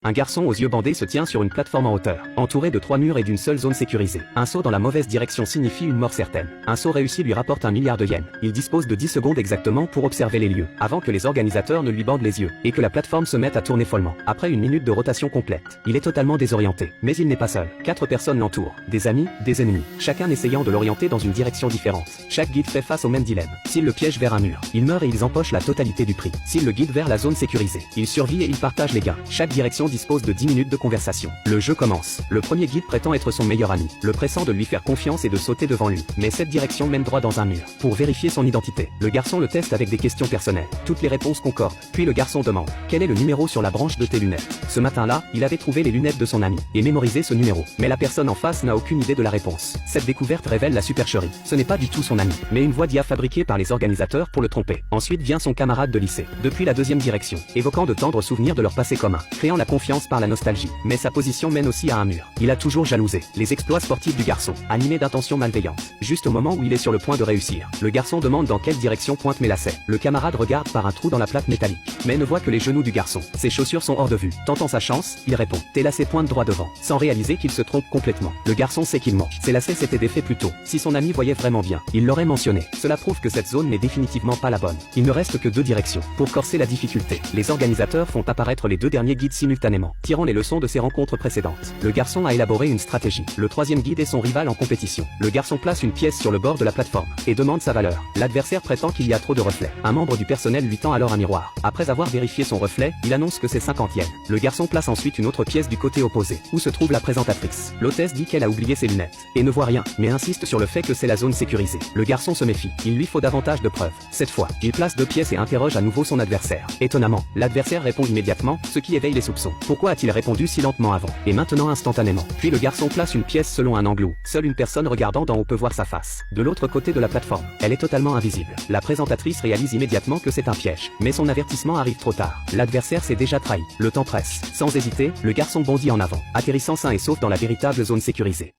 Un garçon aux yeux bandés se tient sur une plateforme en hauteur, entouré de 3 murs et d'une seule zone sécurisée. Un saut dans la mauvaise direction signifie une mort certaine. Un saut réussi lui rapporte 1 milliard de yens. Il dispose de 10 secondes exactement pour observer les lieux, avant que les organisateurs ne lui bandent les yeux, et que la plateforme se mette à tourner follement. Après 1 minute de rotation complète, il est totalement désorienté. Mais il n'est pas seul. 4 personnes l'entourent. Des amis, des ennemis. Chacun essayant de l'orienter dans une direction différente. Chaque guide fait face au même dilemme. S'il le piège vers un mur, ils meurent et ils empochent la totalité du prix. S'il le guide vers la zone sécurisée, il survit et il partage les gains. Chaque direction dispose de 10 minutes de conversation. Le jeu commence. Le premier guide prétend être son meilleur ami, le pressant de lui faire confiance et de sauter devant lui. Mais cette direction mène droit dans un mur. Pour vérifier son identité, le garçon le teste avec des questions personnelles. Toutes les réponses concordent. Puis le garçon demande: quel est le numéro sur la branche de tes lunettes? Ce matin-là, il avait trouvé les lunettes de son ami et mémorisé ce numéro. Mais la personne en face n'a aucune idée de la réponse. Cette découverte révèle la supercherie. Ce n'est pas du tout son ami, mais une voix d'IA fabriquée par les organisateurs pour le tromper. Ensuite vient son camarade de lycée, depuis la deuxième direction, évoquant de tendres souvenirs de leur passé commun, créant la confiance par la nostalgie. Mais sa position mène aussi à un mur. Il a toujours jalousé les exploits sportifs du garçon, animé d'intentions malveillantes. Juste au moment où il est sur le point de réussir, le garçon demande dans quelle direction pointent mes lacets. Le camarade regarde par un trou dans la plaque métallique, mais ne voit que les genoux du garçon. Ses chaussures sont hors de vue. Tentant sa chance, il répond: tes lacets pointent droit devant, sans réaliser qu'il se trompe complètement. Le garçon sait qu'il ment. Ses lacets s'étaient défaits plus tôt. Si son ami voyait vraiment bien, il l'aurait mentionné. Cela prouve que cette zone n'est définitivement pas la bonne. Il ne reste que 2 directions. Pour corser la difficulté, les organisateurs font apparaître les 2 derniers guides simultanément, tirant les leçons de ses rencontres précédentes. Le garçon a élaboré une stratégie. Le 3e guide est son rival en compétition. Le garçon place une pièce sur le bord de la plateforme et demande sa valeur. L'adversaire prétend qu'il y a trop de reflets. Un membre du personnel lui tend alors un miroir. Après avoir vérifié son reflet, il annonce que c'est 50 yens. Le garçon place ensuite une autre pièce du côté opposé, où se trouve la présentatrice. L'hôtesse dit qu'elle a oublié ses lunettes et ne voit rien, mais insiste sur le fait que c'est la zone sécurisée. Le garçon se méfie. Il lui faut davantage de preuves. Cette fois, il place 2 pièces et interroge à nouveau son adversaire. Étonnamment, l'adversaire répond immédiatement, ce qui éveille les soupçons. Pourquoi a-t-il répondu si lentement avant, et maintenant instantanément? Puis le garçon place une pièce selon un angle où seule une personne regardant d'en haut peut voir sa face. De l'autre côté de la plateforme, elle est totalement invisible. La présentatrice réalise immédiatement que c'est un piège, mais son avertissement arrive trop tard. L'adversaire s'est déjà trahi. Le temps presse. Sans hésiter, le garçon bondit en avant, atterrissant sain et sauf dans la véritable zone sécurisée.